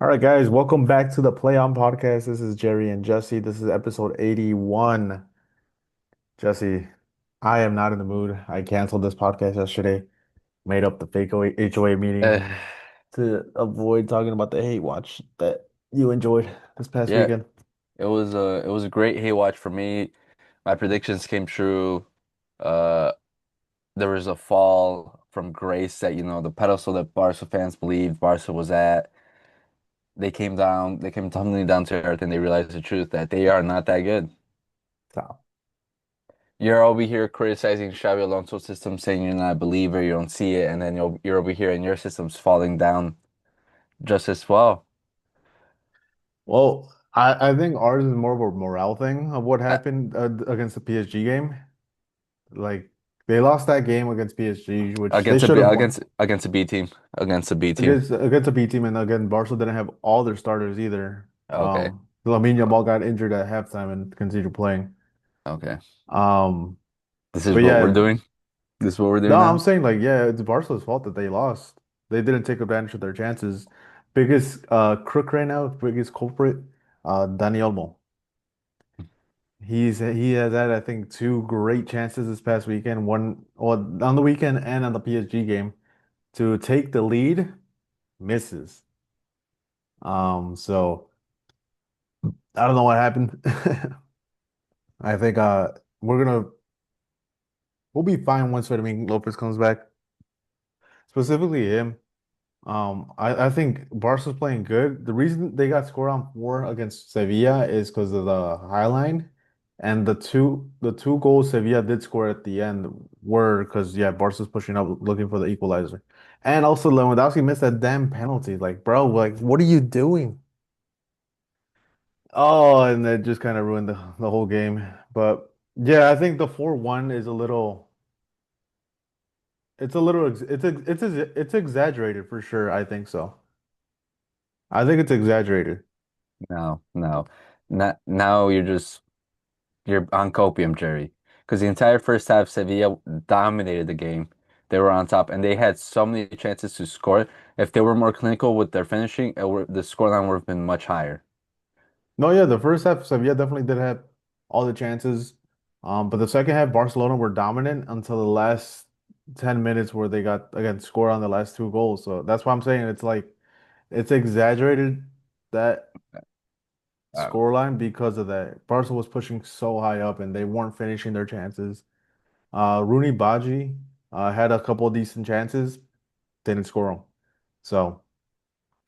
All right, guys, welcome back to the Play On Podcast. This is Jerry and Jesse. This is episode 81. Jesse, I am not in the mood. I canceled this podcast yesterday, made up the fake HOA meeting Uh, to avoid talking about the hate watch that you enjoyed this past yeah, weekend. it was a great hay watch for me. My predictions came true. Uh, there was a fall from grace that the pedestal that Barca fans believed Barca was at. They came down, they came tumbling down to earth, and they realized the truth that they are not that good. So, You're over here criticizing Xabi Alonso's system, saying you're not a believer, you don't see it, and then you're over here and your system's falling down just as well. well, I think ours is more of a morale thing of what Uh, happened against the PSG game. Like, they lost that game against PSG, which they Against a should B, have won. against a B team, against a B team. Against a B team, and again, Barca didn't have all their starters either. Okay, Lamine Yamal got injured at halftime and continued playing. okay. Um, This is but what we're yeah, doing. This is what we're no, doing I'm now. saying like yeah, it's Barca's fault that they lost. They didn't take advantage of their chances. Biggest crook right now, biggest culprit, Dani Olmo. He has had I think two great chances this past weekend. One well on the weekend and on the PSG game to take the lead, misses. So I don't know what happened. I think we'll be fine once Fermin Lopez comes back. Specifically him. I think Barca's playing good. The reason they got scored on four against Sevilla is because of the high line. And the two goals Sevilla did score at the end were because yeah, Barca's pushing up looking for the equalizer. And also Lewandowski missed that damn penalty. Like, bro, like what are you doing? Oh, and that just kind of ruined the whole game. But yeah, I think the 4-1 is a little it's exaggerated for sure. I think so. I think it's exaggerated. No, no. Not now you're on copium, Jerry. Because the entire first half, Sevilla dominated the game. They were on top and they had so many chances to score. If they were more clinical with their finishing, the scoreline would have been much higher. No, yeah, the first half Sevilla definitely did have all the chances. But the second half Barcelona were dominant until the last 10 minutes where they got again score on the last two goals. So that's why I'm saying it's like it's exaggerated that Uh, scoreline because of that. Barca was pushing so high up and they weren't finishing their chances. Rooney Baji had a couple of decent chances, didn't score them. So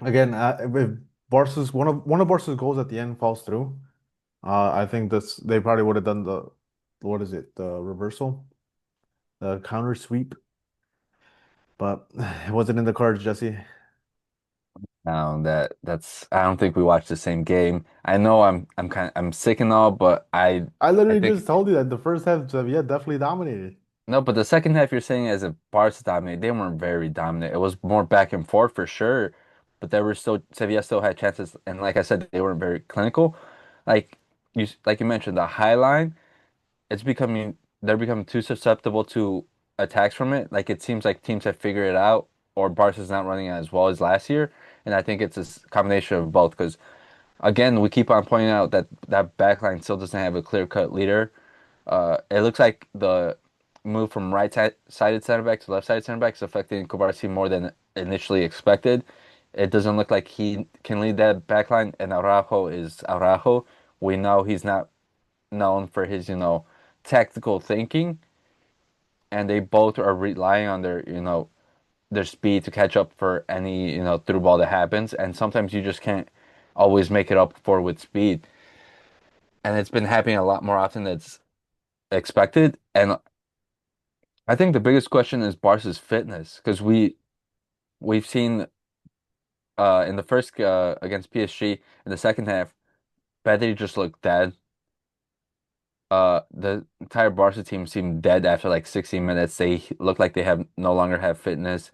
again, if Barca's one of Barca's goals at the end falls through, I think that's they probably would have done the what is it, the reversal, the counter sweep, but it wasn't in the cards, Jesse. Now that's I don't think we watched the same game. I know I'm sick and all, but I I literally think just told you that the first half Sevilla definitely dominated. no, but the second half you're saying as if Barca dominated, they weren't very dominant. It was more back and forth for sure, but there were still Sevilla still had chances, and like I said, they weren't very clinical. Like like you mentioned, the high line, it's becoming they're becoming too susceptible to attacks from it. Like it seems like teams have figured it out, or Barca's not running as well as last year, and I think it's a combination of both. Because again, we keep on pointing out that that backline still doesn't have a clear-cut leader. It looks like the move from right-sided center back to left-sided center back is affecting Kovarci more than initially expected. It doesn't look like he can lead that backline, and Araujo is Araujo. We know he's not known for his, tactical thinking, and they both are relying on their speed to catch up for any, through ball that happens, and sometimes you just can't always make it up for with speed. And it's been happening a lot more often than it's expected. And I think the biggest question is Barca's fitness because we've seen in the first against PSG in the second half, Pedri just looked dead. The entire Barca team seemed dead after like 60 minutes. They look like they have no longer have fitness,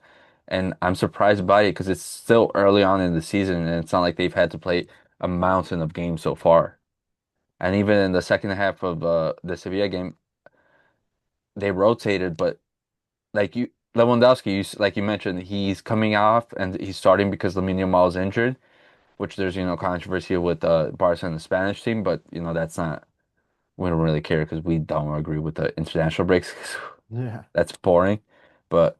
and I'm surprised by it because it's still early on in the season, and it's not like they've had to play a mountain of games so far. And even in the second half of the Sevilla game, they rotated, but like Lewandowski, like you mentioned, he's coming off and he's starting because Lamine Yamal is injured. which there's, controversy with Barca and the Spanish team, but that's not we don't really care because we don't agree with the international breaks. 'Cause Yeah. that's boring. But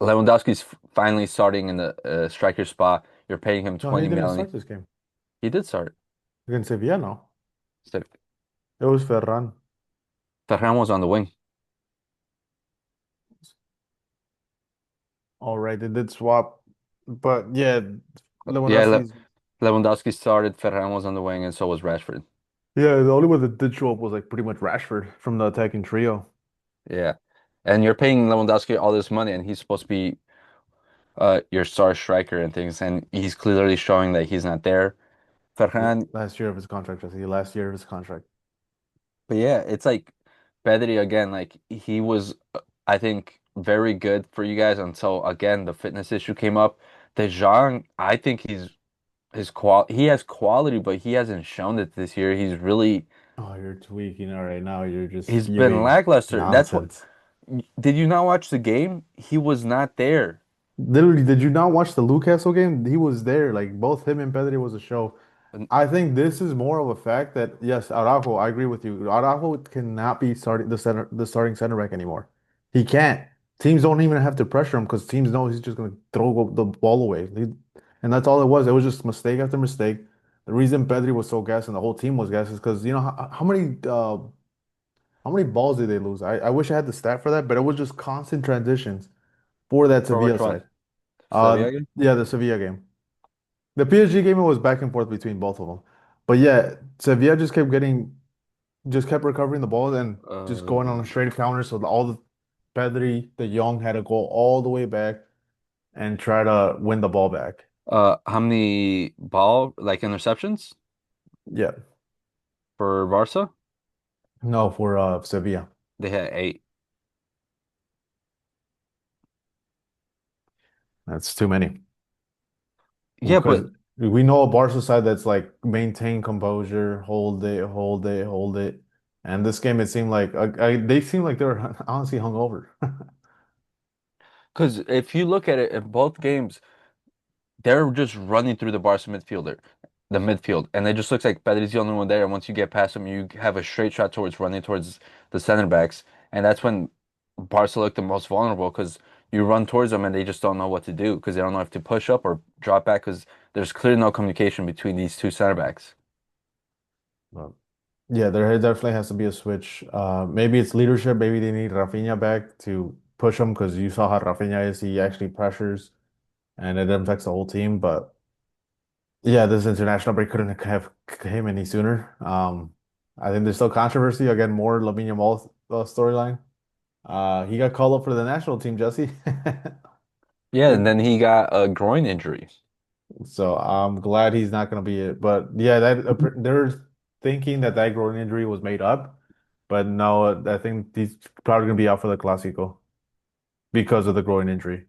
Lewandowski's finally starting in the striker spot. You're paying him No, he 20 didn't million. start this game He did start. against Sevilla. No, So it was Ferran. Ferran was on the wing. All right, they did swap, but yeah, Yeah, Lewandowski's. Lewandowski started. Ferran was on the wing, and so was Rashford. Yeah, the only one that did show up was like pretty much Rashford from the attacking trio. Yeah, and you're paying Lewandowski all this money, and he's supposed to be your star striker and things, and he's clearly showing that he's not there. Ferran, Last year of his contract, Jesse. Last year of his contract. but yeah, it's like Pedri again. Like he was, I think, very good for you guys until again the fitness issue came up. De Jong, I think he has quality, but he hasn't shown it this year. Oh, you're tweaking. All right, now you're just He's been giving lackluster. That's what. nonsense. Did you not watch the game? He was not there. Literally, did you not watch the Newcastle game? He was there. Like both him and Pedri was a show. And I think this is more of a fact that yes, Araujo, I agree with you. Araujo cannot be the starting center back anymore. He can't. Teams don't even have to pressure him because teams know he's just going to throw the ball away. And that's all it was. It was just mistake after mistake. The reason Pedri was so gassed and the whole team was gassed is because you know how many balls did they lose? I wish I had the stat for that, but it was just constant transitions for that for Sevilla which one? side. Sevilla game? Yeah, the Sevilla game. The PSG game it was back and forth between both of them. But yeah, Sevilla just kept recovering the ball and just going on a Uh, straight counter. So all the Pedri, the Young had to go all the way back and try to win the ball back. how many ball like interceptions Yeah. for Barca? No, for Sevilla. They had 8. That's too many. Yeah, Because but we know a Barca side that's like maintain composure, hold it, hold it, hold it. And this game, it seemed like they seemed like they were honestly hungover. because if you look at it in both games, they're just running through the midfield, and it just looks like Pedri's the only one there. And once you get past him, you have a straight shot towards running towards the center backs, and that's when Barca look the most vulnerable because you run towards them and they just don't know what to do because they don't know if to push up or drop back because there's clearly no communication between these two center backs. Well, yeah, there definitely has to be a switch. Maybe it's leadership. Maybe they need Rafinha back to push him because you saw how Rafinha is. He actually pressures and it affects the whole team. But yeah, this international break couldn't have came any sooner. I think there's still controversy. Again, more Lamine Yamal storyline. He got called up for the national team, Jesse. Yeah, and then he got a groin injury. So I'm glad he's not going to be it. But yeah, they're thinking that that groin injury was made up. But no, I think he's probably going to be out for the Clásico because of the groin injury.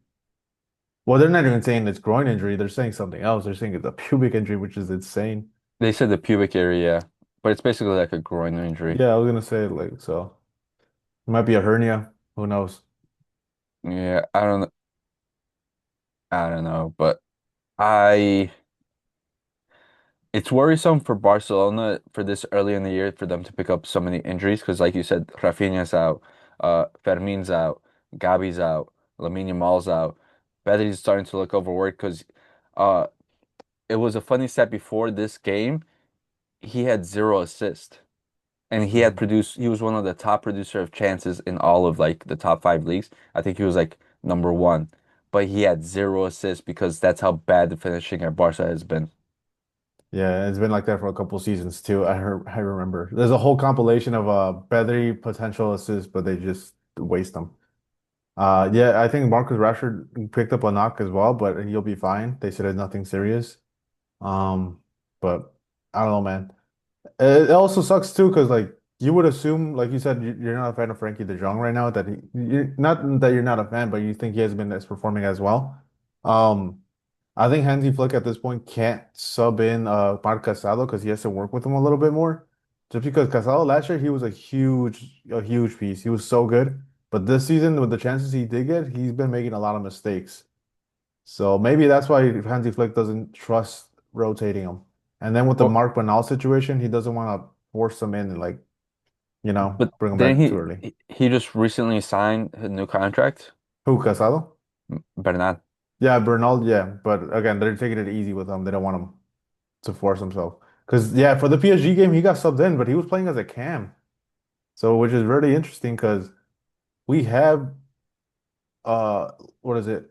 Well, they're not even saying it's groin injury. They're saying something else. They're saying it's a pubic injury, which is insane. They said the pubic area, but it's basically like a groin injury. Yeah, I was gonna say like so. It might be a hernia. Who knows? Yeah, I don't know, but I it's worrisome for Barcelona for this early in the year for them to pick up so many injuries because, like you said, Rafinha's out, Fermin's out, Gabi's out, Lamine Yamal's out. Pedri's starting to look overworked because uh, it was a funny stat before this game. He had 0 assists, and Mhm. he was one of the top producer of chances in all of like the top 5 leagues. I think he was like number one, but he had 0 assists because that's how bad the finishing at Barca has been. Yeah, it's been like that for a couple seasons too. I remember. There's a whole compilation of Pedri potential assists, but they just waste them. Yeah, I think Marcus Rashford picked up a knock as well, but he'll be fine. They said it's nothing serious. Um, but I don't know, man. It also sucks too, because like you would assume, like you said, you're not a fan of Frankie De Jong right now. That you're not that you're not a fan, but you think he has been as performing as well. Um, I think Hansi Flick at this point can't sub in Marc Casado because he has to work with him a little bit more. Just because Casado last year he was a huge piece. He was so good, but this season with the chances he did get, he's been making a lot of mistakes. So maybe that's why Hansi Flick doesn't trust rotating him. And then with the Well, Mark Banal situation, he doesn't want to force him in and like, but bring him didn't back too early. he just recently signed a new contract? Who, Casado? Bernat. Yeah, Bernal, yeah. But again, they're taking it easy with him. They don't want him to force himself. Because yeah, for the PSG game, he got subbed in, but he was playing as a cam. So which is really interesting because we have uh what is it?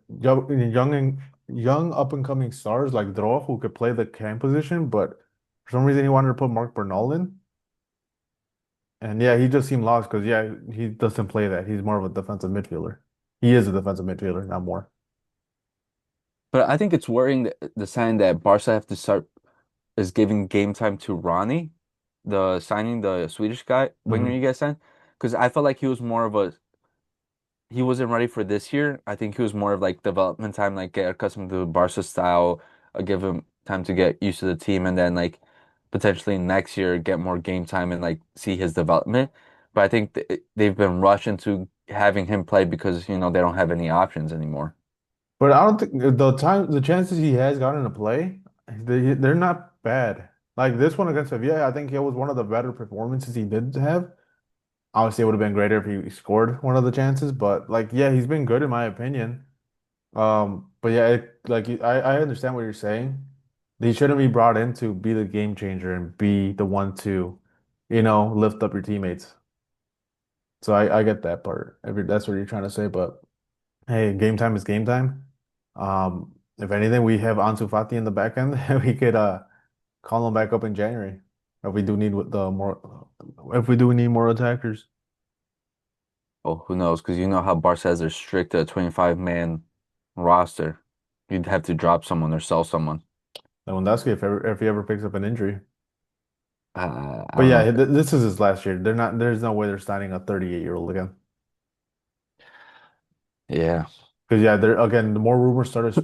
Young up and coming stars like Dro who could play the cam position, but for some reason he wanted to put Mark Bernal in. And yeah, he just seemed lost because yeah, he doesn't play that. He's more of a defensive midfielder. He is a defensive midfielder, not more. But I think it's worrying the sign that Barca have to start is giving game time to Ronnie, the signing the Swedish guy winger Hmm. you guys signed, because I felt like he was more of a he wasn't ready for this year. I think he was more of like development time, like get accustomed to the Barca style, give him time to get used to the team, and then like potentially next year get more game time and like see his development. But I think they've been rushed into having him play because they don't have any options anymore. But I don't think the chances he has gotten to play, they're not bad. Like this one against Sevilla, I think it was one of the better performances he did have. Obviously, it would have been greater if he scored one of the chances, but like, yeah, he's been good in my opinion. But yeah, I understand what you're saying. He shouldn't be brought in to be the game changer and be the one to, lift up your teammates. So I get that part. If that's what you're trying to say, but hey, game time is game time. If anything, we have Ansu Fati in the back end. We could call him back up in January if we do need more attackers. Well, who knows? Because you know how Barca has their strict 25-man roster. You'd have to drop someone or sell someone. Lewandowski, if he ever picks up an injury. I But don't know. yeah, this is his last year. There's no way they're signing a 38-year-old again. Yeah. Because yeah, there again, the more rumors started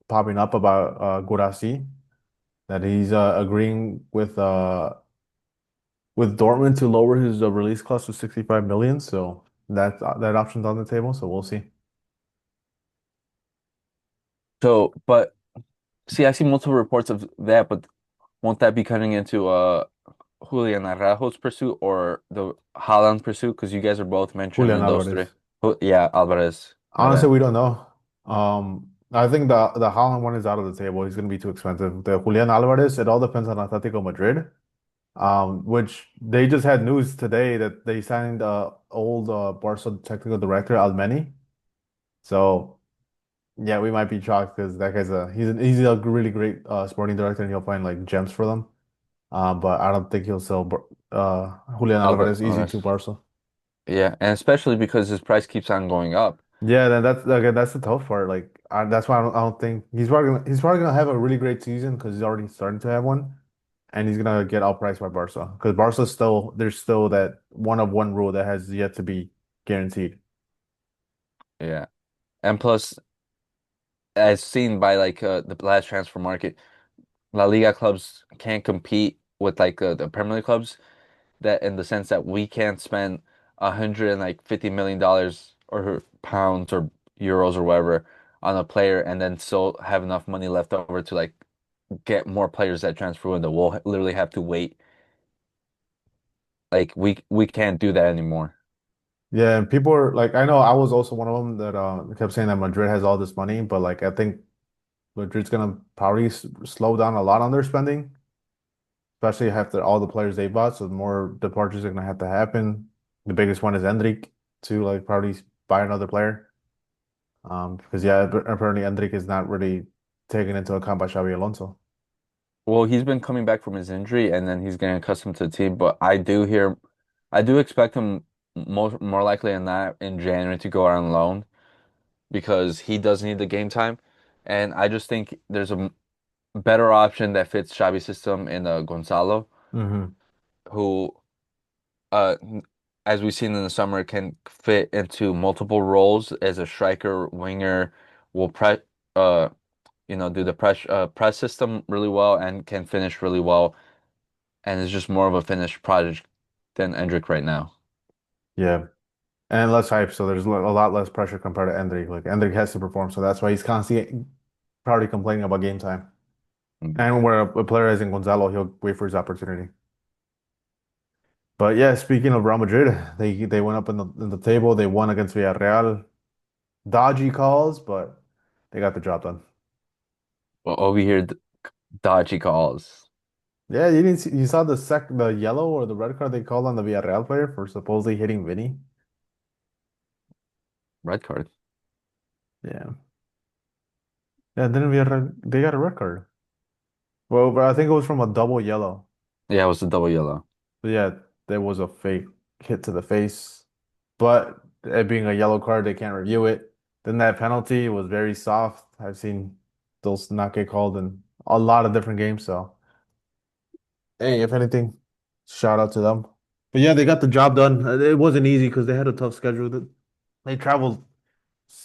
popping up about Guirassy, that he's agreeing with Dortmund to lower his release clause to 65 million. So that option's on the table. So we'll see. So, but see, I see multiple reports of that, but won't that be cutting into Julian Araujo's pursuit or the Haaland pursuit? Because you guys are both Julian mentioning those three. Alvarez. Yeah, Alvarez. My Honestly, bad. we don't know. I think the Haaland one is out of the table. He's going to be too expensive. The Julian Alvarez, it all depends on Atletico Madrid. Which they just had news today that they signed old Barca technical director Almeni. So yeah, we might be shocked because that guy's he's a really great sporting director and he'll find like gems for them. But I don't think he'll sell Julian Alvarez easy to Alvarez. Barca. Yeah, and especially because his price keeps on going up. Yeah, then that's again that's the tough part. Like that's why I don't think he's probably gonna have a really great season because he's already starting to have one, and he's gonna get outpriced by Barca because Barca still there's still that one of one rule that has yet to be guaranteed. Yeah. And plus, as seen by like the last transfer market, La Liga clubs can't compete with like the Premier League clubs that in the sense that we can't spend $150 million or pounds or euros or whatever on a player and then still have enough money left over to like get more players that transfer window. We'll literally have to wait. Like we can't do that anymore. Yeah, and people are like, I know I was also one of them that kept saying that Madrid has all this money, but like I think Madrid's gonna probably slow down a lot on their spending, especially after all the players they bought. So more departures are gonna have to happen. The biggest one is Endrick to like probably buy another player. Because yeah, apparently Endrick is not really taken into account by Xabi Alonso. Well, he's been coming back from his injury and then he's getting accustomed to the team, but I do expect him more likely than not in January to go out on loan because he does need the game time. And I just think there's a better option that fits Xabi's system in Gonzalo, Hmm. who, uh, as we've seen in the summer, can fit into multiple roles as a striker, winger, will uh, do the press system really well and can finish really well, and is just more of a finished project than Endrick right now. Yeah, and less hype, so there's a lot less pressure compared to Endrick. Like Endrick has to perform, so that's why he's constantly probably complaining about game time. Mm. And where a player is in Gonzalo, he'll wait for his opportunity. But yeah, speaking of Real Madrid, they went up in the table. They won against Villarreal. Dodgy calls, but they got the job done. Well, over here, dodgy calls, Yeah, you didn't see, you saw the yellow or the red card they called on the Villarreal player for supposedly hitting Vinny. red card. Yeah. Yeah, didn't Villarreal they got a red card. Well, but I think it was from a double yellow. Yeah, it was a double yellow. So yeah, there was a fake hit to the face. But it being a yellow card, they can't review it. Then that penalty was very soft. I've seen those not get called in a lot of different games. So hey, if anything, shout out to them. But yeah, they got the job done. It wasn't easy because they had a tough schedule. They traveled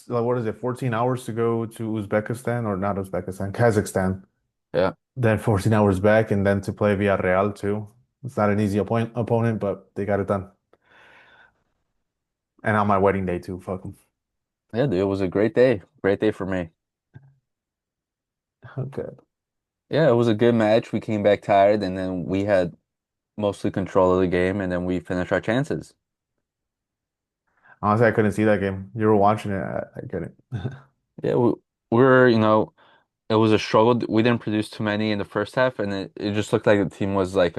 like what is it, 14 hours to go to Uzbekistan or not Uzbekistan, Kazakhstan. Yeah, Then 14 hours back and then to play Villarreal too. It's not an easy opponent, but they got it done. And on my wedding day too. Fuck them. yeah, dude, it was a great day for me. Okay. Yeah, it was a good match. We came back tired, and then we had mostly control of the game, and then we finished our chances. Honestly, I couldn't see that game. You were watching it. I couldn't. Yeah, we were, it was a struggle. We didn't produce too many in the first half, and it just looked like the team was like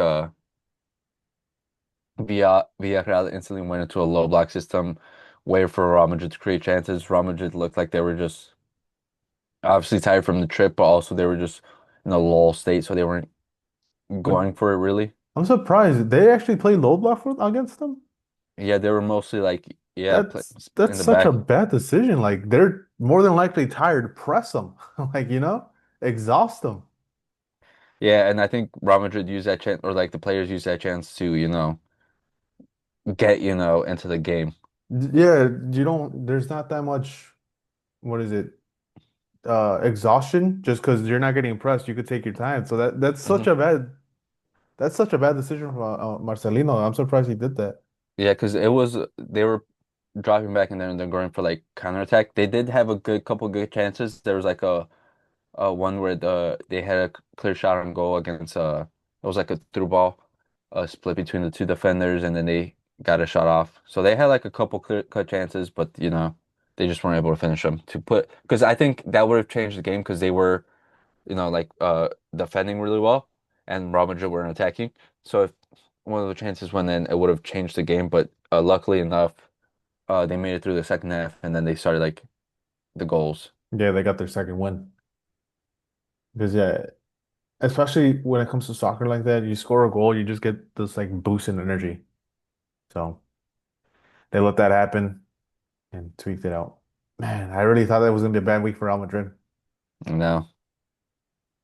Villarreal instantly went into a low block system, waited for Real Madrid to create chances. Real Madrid looked like they were just obviously tired from the trip, but also they were just in a lull state, so they weren't But going for it really. I'm surprised. They actually play low block against them? Yeah, they were mostly like, yeah, That's in the such a back. bad decision. Like they're more than likely tired. Press them. Like, exhaust them. Yeah, and I think Real Madrid used that chance, or like the players used that chance to, get, into the game. Yeah, you don't, there's not that much, what is it? Exhaustion just because you're not getting pressed. You could take your time. So Hmm. that's such a bad decision from Marcelino. I'm surprised he did that. Yeah, because they were dropping back and then they're going for like counterattack. They did have a couple good chances. There was like a one where they had a clear shot on goal against it was like a through ball, split between the two defenders, and then they got a shot off. So they had like a couple clear cut chances, but they just weren't able to finish them. To put because I think that would have changed the game because they were like defending really well, and Real Madrid were attacking. So if one of the chances went in, it would have changed the game. But luckily enough, they made it through the second half, and then they started like the goals. Yeah, they got their second win. Because yeah, especially when it comes to soccer like that, you score a goal, you just get this like boost in energy. So they let that happen and tweaked it out. Man, I really thought that was gonna be a bad week for Real Madrid. No.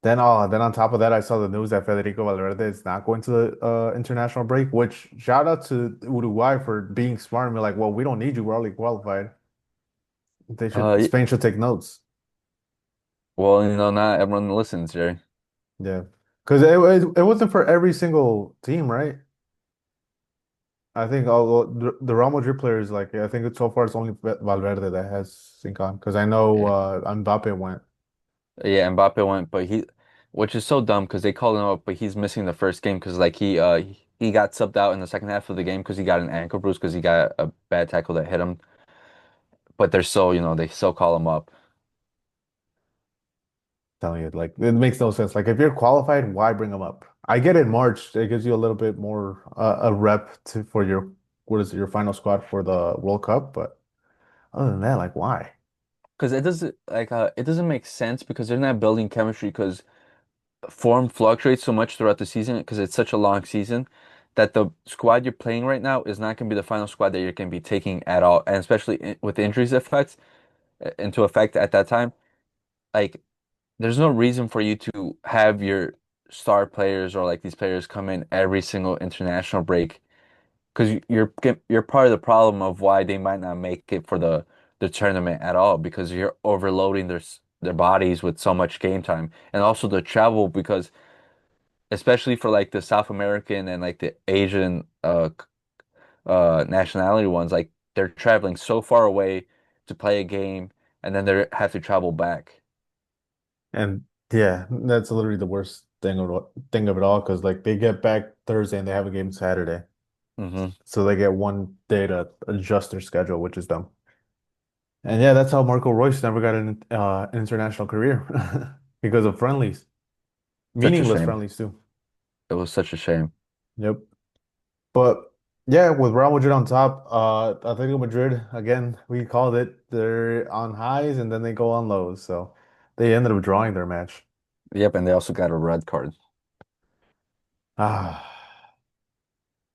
Then on top of that, I saw the news that Federico Valverde is not going to the international break, which shout out to Uruguay for being smart and be like, well, we don't need you, we're already qualified. Uh, Spain should take notes. well, not everyone listens, Jerry. Yeah. Because it wasn't for every single team, right? I think all the Real Madrid players, like I think so far it's only Valverde that has sync on. Because I know Yeah, Mbappe went. yeah, Mbappe went, but which is so dumb because they called him up, but he's missing the first game because like he got subbed out in the second half of the game because he got an ankle bruise because he got a bad tackle that hit him. But they're so, they still call him up. Telling you, like it makes no sense. Like if you're qualified, why bring them up? I get it, March. It gives you a little bit more a rep for your what is it, your final squad for the World Cup. But other than that, like why? Because it doesn't make sense because they're not building chemistry because form fluctuates so much throughout the season because it's such a long season that the squad you're playing right now is not going to be the final squad that you're going to be taking at all, and especially with injuries into effect at that time. Like, there's no reason for you to have your star players or like these players come in every single international break because you're part of the problem of why they might not make it for the tournament at all because you're overloading their bodies with so much game time and also the travel because especially for like the South American and like the Asian nationality ones, like they're traveling so far away to play a game and then they have to travel back. And Yeah, that's literally the worst thing of it all because like they get back Thursday and they have a game Saturday. Hmm. So they get one day to adjust their schedule, which is dumb. And yeah, that's how Marco Royce never got an international career because of friendlies, Such a meaningless shame. friendlies too. It was such a shame. Yep. But yeah, with Real Madrid on top, Atletico Madrid again, we called it. They're on highs and then they go on lows. So they ended up drawing their match. Yep, and they also got a red card Ah,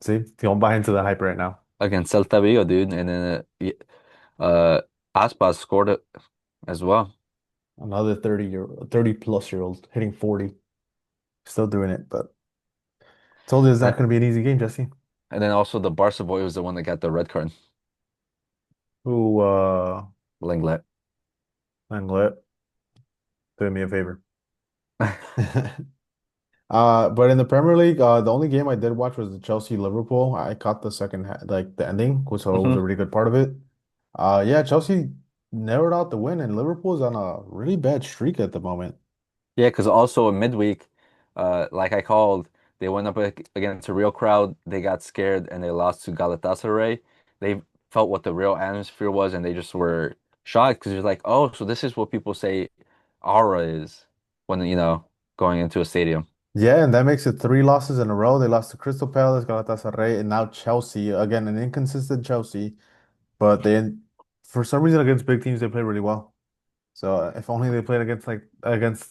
see, don't buy into the hype right now. against Celta Vigo, dude. And then uh, Aspas scored it as well. Another 30 plus year old hitting 40, still doing it. But told you it's not And, going to be an easy game, Jesse. and then also the Barca boy was the one that got the red card. Who, Lenglet. Anglet, do me a favor. But in the Premier League, the only game I did watch was the Chelsea Liverpool. I caught the second, like the ending, so it was a Hmm. really good part of it. Yeah, Chelsea narrowed out the win, and Liverpool's on a really bad streak at the moment. Yeah, because also in midweek, like I called, they went up against a real crowd. They got scared and they lost to Galatasaray. They felt what the real atmosphere was, and they just were shocked because they're like, "Oh, so this is what people say aura is when going into a stadium." Yeah, and that makes it three losses in a row. They lost to Crystal Palace, Galatasaray, and now Chelsea. Again, an inconsistent Chelsea, but for some reason, against big teams, they play really well. So if only they played against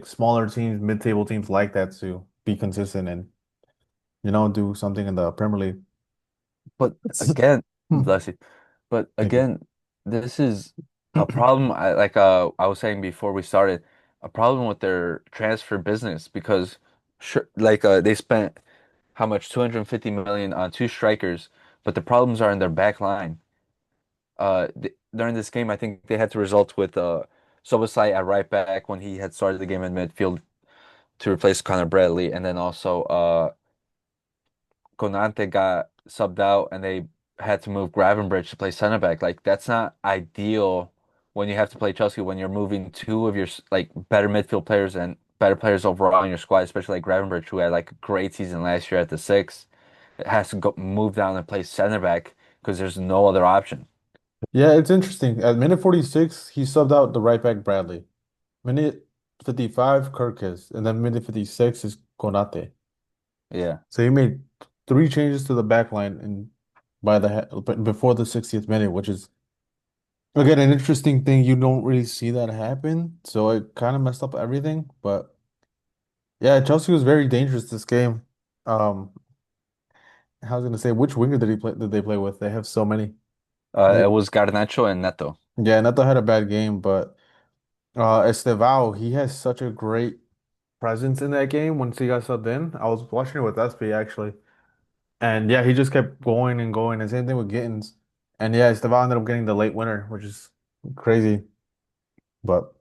smaller teams, mid-table teams like that to be consistent and do something in the Premier League. But again, Hmm. bless you. But Thank you. again, this is a problem. I was saying before we started, a problem with their transfer business because sure, they spent how much 250 million on two strikers, but the problems are in their back line. Th During this game, I think they had to result with Szoboszlai at right back when he had started the game in midfield to replace Connor Bradley, and then also Konate got subbed out and they had to move Gravenbridge to play center back. Like that's not ideal when you have to play Chelsea when you're moving two of your like better midfield players and better players overall in your squad, especially like Gravenbridge, who had like a great season last year at the six. It has to go move down and play center back because there's no other option. Yeah, it's interesting. At minute 46, he subbed out the right back Bradley. Minute 55, Kirkis, and then minute 56 is Konate. Yeah. So he made three changes to the back line and but before the 60th minute, which is again an interesting thing. You don't really see that happen, so it kind of messed up everything. But yeah, Chelsea was very dangerous this game. Um, I was gonna say, which winger did they play with? They have so many. It They was Garnacho and Neto. Yeah, Neto had a bad game, but Estevao, he has such a great presence in that game once he got subbed in. I was watching it with SP actually. And yeah, he just kept going and going. And same thing with Gittins. And yeah, Estevao ended up getting the late winner, which is crazy. But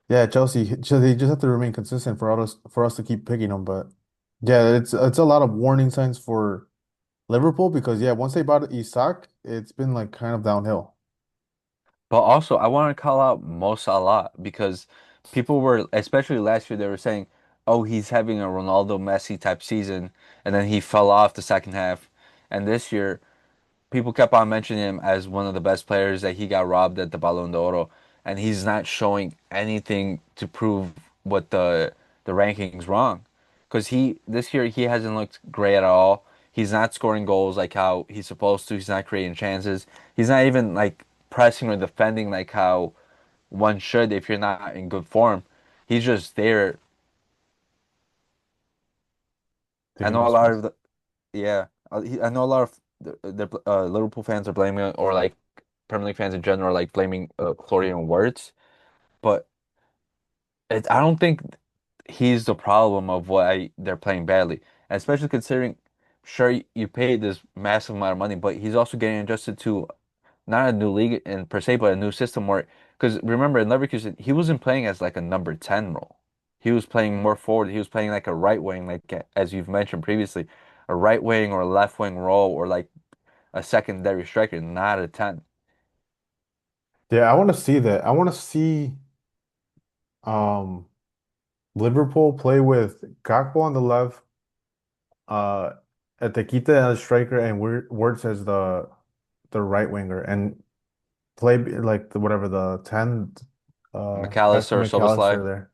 yeah, they just have to remain consistent for us to keep picking them. But yeah, it's a lot of warning signs for Liverpool because yeah, once they bought Isak, it's been like kind of downhill. But also, I want to call out Mo Salah because people were, especially last year, they were saying, "Oh, he's having a Ronaldo Messi type season," and then he fell off the second half. And this year, people kept on mentioning him as one of the best players that he got robbed at the Ballon d'Oro, and he's not showing anything to prove what the rankings wrong. Because he this year he hasn't looked great at all. He's not scoring goals like how he's supposed to. He's not creating chances. He's not even like pressing or defending like how one should if you're not in good form. He's just there. I Taking know up a lot space. of yeah, I know a lot of Liverpool fans are blaming it, or like Premier League fans in general, are like blaming Florian Wirtz, but I don't think he's the problem of why they're playing badly, and especially considering, sure, you paid this massive amount of money, but he's also getting adjusted to not a new league in per se, but a new system where, because remember in Leverkusen, he wasn't playing as like a number 10 role. He was playing more forward. He was playing like a right wing, like as you've mentioned previously, a right wing or a left wing role, or like a secondary striker, not a 10. Yeah, I want to see that. I want to see Um, Liverpool play with Gakpo on the left, uh, Etequita as striker, and Wirtz as the right winger, and play like whatever the 10, McAllister or McAllister Soboslai. there,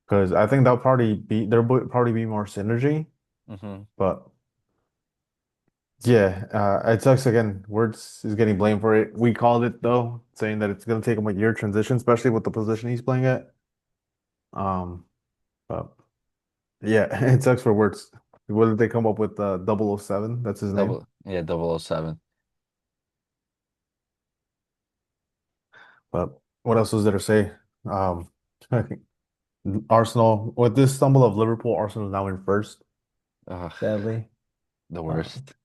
because I think that'll probably be there would probably be more synergy, Hmm. but. Yeah, it sucks again. Words is getting blamed for it. We called it though, saying that it's going to take him a year transition, especially with the position he's playing at. Um, but yeah, it sucks for Words. What did they come up with? 007, that's his name. Yeah, 007. But what else was there to say? Um, Arsenal, with this stumble of Liverpool, Arsenal is now in first, Ugh, sadly. the Uh, worst.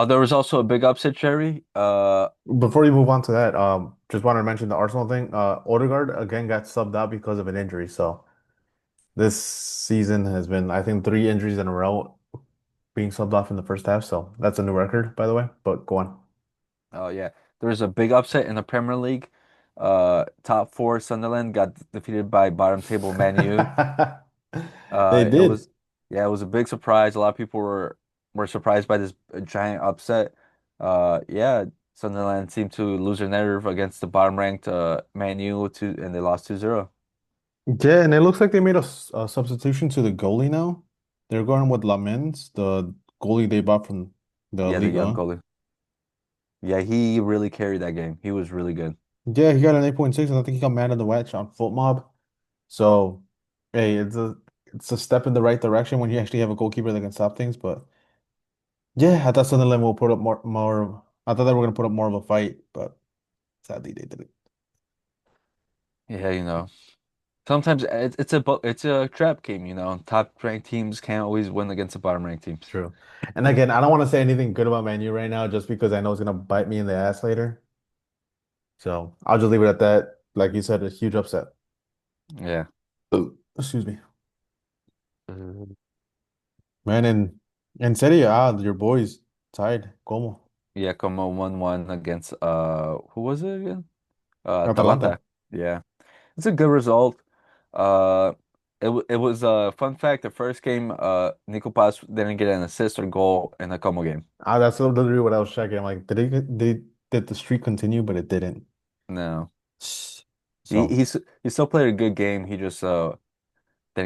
There was also a big upset, Jerry. Before you move on to that, just wanted to mention the Arsenal thing. Odegaard again got subbed out because of an injury, so. This season has been, I think, 3 injuries in a row being subbed off in the first half. So that's a new record, by the way. But go on. Oh yeah, there was a big upset in the Premier League. Top four Sunderland got defeated by bottom table Man U. They It did. was yeah, it was a big surprise. A lot of people were surprised by this giant upset. Yeah, Sunderland seemed to lose their nerve against the bottom ranked Man U and they lost 2-0. Yeah, and it looks like they made a substitution to the goalie now. They're going with Lamine, the goalie they bought from the Yeah, the league. young goalie. Yeah, he really carried that game. He was really good. Yeah, he got an 8.6, and I think he got man of the match on Foot Mob. So, hey, it's a step in the right direction when you actually have a goalkeeper that can stop things. But yeah, I thought Sunderland will put up more. I thought they were going to put up more of a fight, but sadly they didn't. Yeah, sometimes it's a trap game. Top ranked teams can't always win against the bottom ranked teams. True. And again, I don't want to say anything good about Man U right now just because I know it's going to bite me in the ass later. So I'll just leave it at that. Like you said, a huge upset. Yeah. Ooh, excuse me. Mhm. Man, and Serie A, your boys tied. Como? Yeah, come on 1-1 against who was it again? Atalanta. Atalanta. Yeah. It's a good result. Uh it was a fun fact. The first game, Nico Paz didn't get an assist or goal in a Como game. That's literally what I was checking. I'm like, did the streak continue? But it didn't. No. He So, he's he still played a good game. He just didn't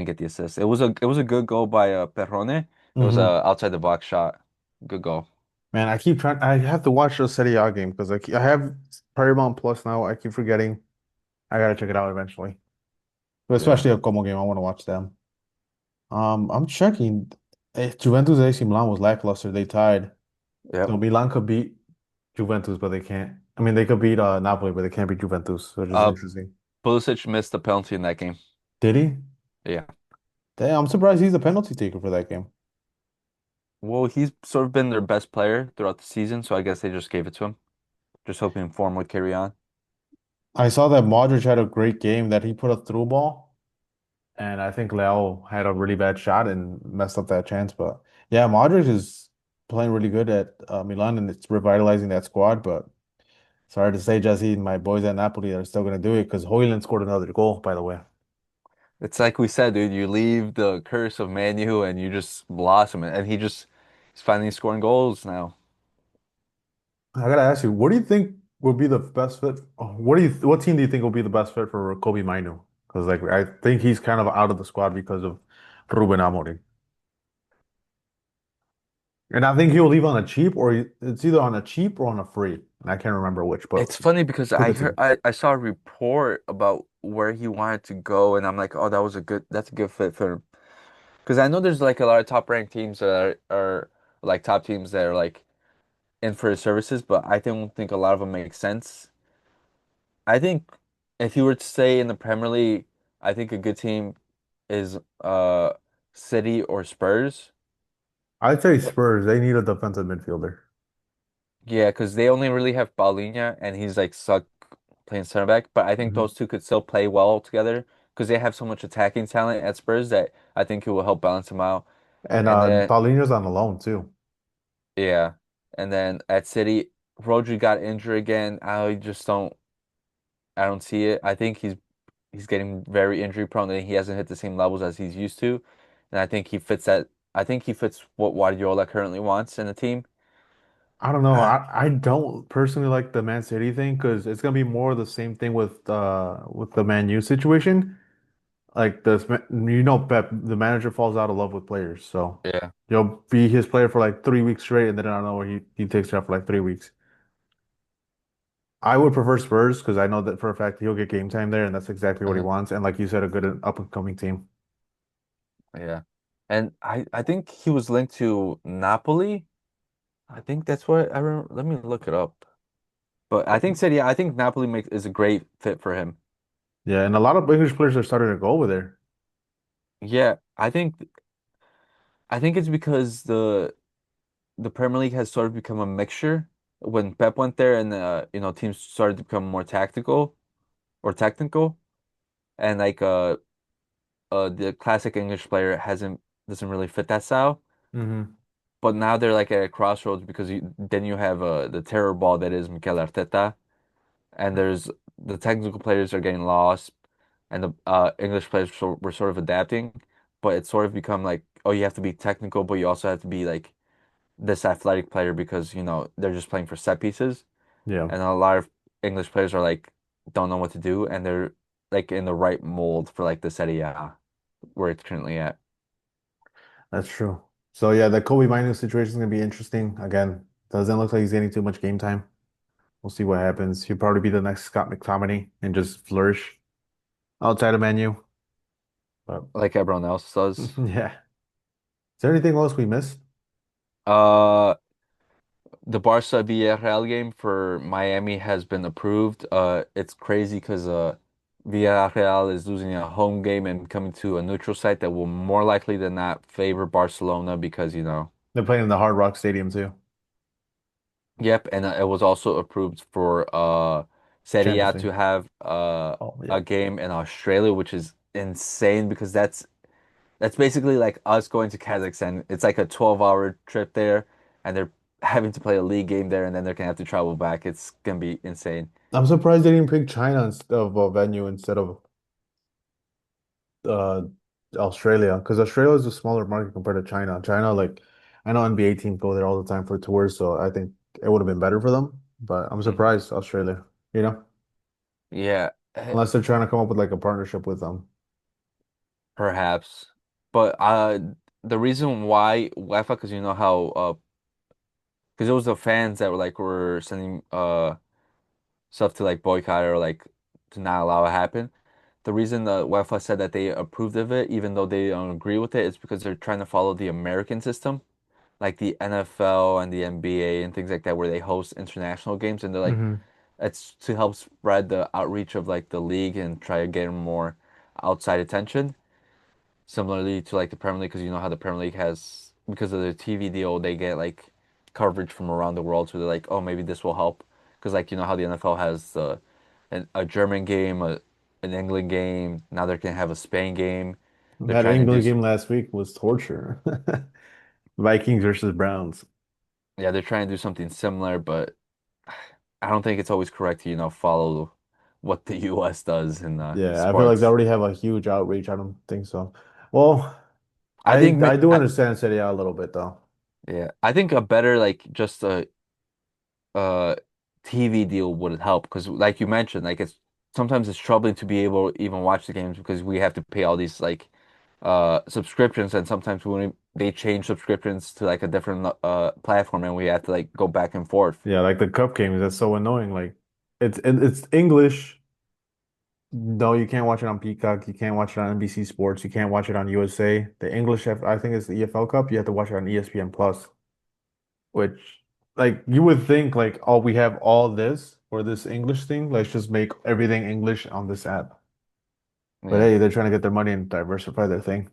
get the assist. It was a good goal by Perrone. It was hmm a outside the box shot. Good goal. Man, I keep trying. I have to watch the Serie A game because I have Paramount Plus now. I keep forgetting. I gotta check it out eventually. But Yeah. especially a Como game. I want to watch them. I'm checking. Juventus and AC Milan was lackluster. They tied. Yep. So Milan could beat Juventus, but they can't. I mean, they could beat Napoli, but they can't beat Juventus, which is Uh interesting. Pulisic missed the penalty in that game. Did he? Yeah. Damn, I'm surprised he's the penalty taker for that game. Well, he's sort of been their best player throughout the season, so I guess they just gave it to him. Just hoping form would carry on. I saw that Modric had a great game that he put a through ball, and I think Leo had a really bad shot and messed up that chance. But yeah, Modric is playing really good at Milan, and it's revitalizing that squad. But sorry to say, Jesse, my boys at Napoli are still going to do it because Højlund scored another goal, by the way. It's like we said, dude, you leave the curse of Man U and you just blossom and he's finally scoring goals now. I gotta ask you, what do you think would be the best fit? What team do you think will be the best fit for Kobe Mainu? Because like I think he's kind of out of the squad because of Ruben Amorim, and I think he'll leave on a cheap, or it's either on a cheap or on a free. And I can't remember which, but It's funny because pick I a heard team. I saw a report about where he wanted to go and I'm like, oh, that's a good fit for him. Because I know there's like a lot of top ranked teams that are like top teams that are like in for his services, but I don't think a lot of them make sense. I think if you were to stay in the Premier League, I think a good team is City or Spurs. I'd say Spurs. They need a defensive midfielder, Yeah, because they only really have Paulinho and he's like suck playing center back. But I think hmm those two could still play well together because they have so much attacking talent at Spurs that I think it will help balance them out. and And then Paulinho's on the loan too. yeah, and then at City, Rodri got injured again. I don't see it. I think he's getting very injury prone and he hasn't hit the same levels as he's used to. And I think he fits that. I think he fits what Guardiola currently wants in a team. I don't know. I don't personally like the Man City thing because it's gonna be more of the same thing with the Man U situation. Like Pep, the manager falls out of love with players, so Yeah. you'll be his player for like 3 weeks straight, and then I don't know where he takes it out for like 3 weeks. I would prefer Spurs because I know that for a fact he'll get game time there, and that's exactly what he Uh-huh. wants. And like you said, a good up and coming team. Yeah. And I think he was linked to Napoli. I think that's what I remember. Let me look it up. But I think said yeah, I think Napoli makes is a great fit for him. Yeah, and a lot of English players are starting to go over there. Yeah, I think it's because the Premier League has sort of become a mixture. When Pep went there and teams started to become more tactical or technical and the classic English player hasn't doesn't really fit that style. Hmm. But now they're like at a crossroads because then you have the terror ball that is Mikel Arteta, and there's the technical players are getting lost, and the English players were sort of adapting, but it's sort of become like, oh, you have to be technical, but you also have to be like this athletic player because they're just playing for set pieces, Yeah, and a lot of English players are like don't know what to do, and they're like in the right mold for like the Serie A where it's currently at. that's true. So yeah, the Kobe Minu situation is gonna be interesting. Again, doesn't look like he's getting too much game time. We'll see what happens. He'll probably be the next Scott McTominay and just flourish outside of menu. But Like everyone else does. yeah. Is there anything else we missed? Uh, the Barca Villarreal game for Miami has been approved. It's crazy because Villarreal is losing a home game and coming to a neutral site that will more likely than not favor Barcelona because They're playing in the Hard Rock Stadium too. yep, and it was also approved for Serie Champions A League. to have Oh yeah. a game in Australia, which is insane because that's basically like us going to Kazakhstan. It's like a 12-hour trip there, and they're having to play a league game there, and then they're gonna have to travel back. It's gonna be insane. I'm surprised they didn't pick China instead of a venue instead of uh Australia because Australia is a smaller market compared to China. China, like I know NBA teams go there all the time for tours, so I think it would have been better for them. But I'm Mhm. surprised Australia, you know, Yeah, unless they're trying to come up with like a partnership with them. perhaps. But the reason why UEFA, because you know how because it was the fans that were sending stuff to like boycott or like to not allow it happen. The reason the UEFA said that they approved of it, even though they don't agree with it, is because they're trying to follow the American system, like the NFL and the NBA and things like that, where they host international games, and they're like, Hmm. it's to help spread the outreach of like the league and try to get more outside attention. Similarly to like the Premier League, because you know how the Premier League has, because of the TV deal, they get like coverage from around the world. So they're like, oh, maybe this will help. Because like you know how the NFL has a German game, an England game. Now they're gonna have a Spain game. They're That trying to do, England game last week was torture. Vikings versus Browns. yeah, they're trying to do something similar, but I don't think it's always correct to follow what the U.S. does in Yeah, I feel like they sports. already have a huge outreach. I don't think so. Well, I think, I do understand Serie A a little bit though. yeah, I think a better like just a TV deal would help because, like you mentioned, like it's sometimes it's troubling to be able to even watch the games because we have to pay all these like subscriptions, and sometimes when they change subscriptions to like a different platform, and we have to like go back and forth. Yeah, like the cup games, that's so annoying. Like it's English. No, you can't watch it on Peacock. You can't watch it on NBC Sports. You can't watch it on USA. The English, I think it's the EFL Cup. You have to watch it on ESPN Plus, which like you would think like, oh, we have all this for this English thing. Let's just make everything English on this app. But Yeah. hey, they're trying to get their money and diversify their thing.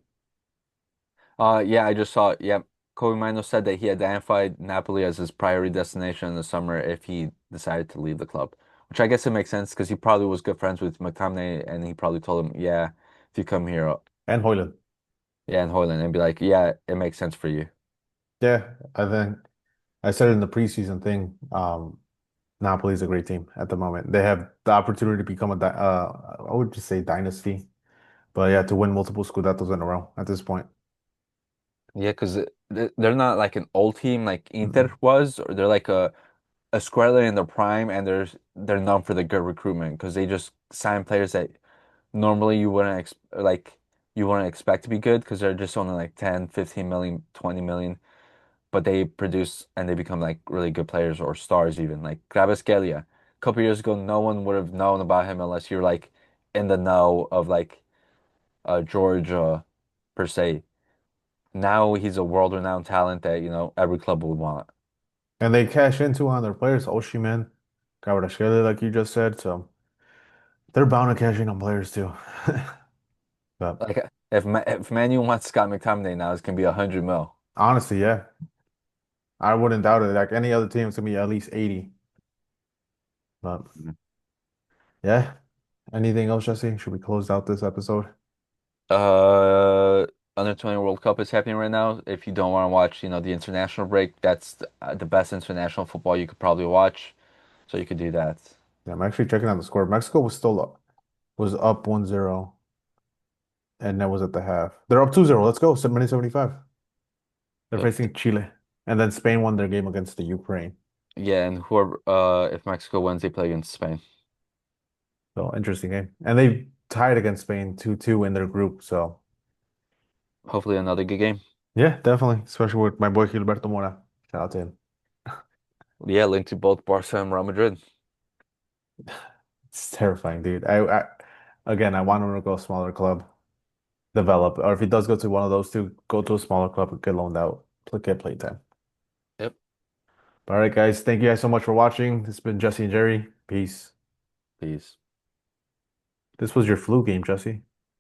Yeah, I just saw it. Yep. Kobe Mino said that he identified Napoli as his priority destination in the summer if he decided to leave the club, which I guess it makes sense because he probably was good friends with McTominay, and he probably told him, "Yeah, if you come here, And Hoyland. yeah, and Hoyland," and be like, "Yeah, it makes sense for you." Yeah, I think I said it in the preseason thing. Napoli's a great team at the moment. They have the opportunity to become I would just say dynasty, but yeah, to win multiple Scudettos in a row at this point. Yeah, because they're not like an old team like Inter Mm. was, or they're like a squarely in their prime, and they're known for the good recruitment because they just sign players that normally you wouldn't expect to be good because they're just only like 10, 15 million, 20 million, but they produce and they become like really good players or stars even. Like Kvaratskhelia. A couple years ago, no one would have known about him unless you're like in the know of like Georgia per se. Now he's a world-renowned talent that, every club would want. And they cash into on their players, Osimhen, Kvaratskhelia, like you just said. So they're bound to cash in on players too. But Like if Man U wants Scott McTominay now, it's gonna be 100 mil. honestly, yeah, I wouldn't doubt it. Like any other team, it's gonna be at least 80. But yeah, anything else, Jesse? Should we close out this episode? Uh, Under 20 World Cup is happening right now. If you don't want to watch, the international break, that's the best international football you could probably watch. So you could do that. Yeah, I'm actually checking on the score. Mexico was still up, was up 1-0, and that was at the half. They're up 2-0. Let's go. 75. They're Yep. facing Chile. And then Spain won their game against the Ukraine. Yeah, and whoever if Mexico wins, they play against Spain. So interesting game. And they tied against Spain 2-2 in their group. So Hopefully another good game. yeah, definitely. Especially with my boy Gilberto Mora. Shout out to him. Yeah, linked to both Barca and Real Madrid. It's terrifying, dude. Again, I want him to go a smaller club, develop, or if he does go to one of those two, go to a smaller club and get loaned out, get play time. Yep. All right, guys. Thank you guys so much for watching. This has been Jesse and Jerry. Peace. Peace. This was your flu game, Jesse.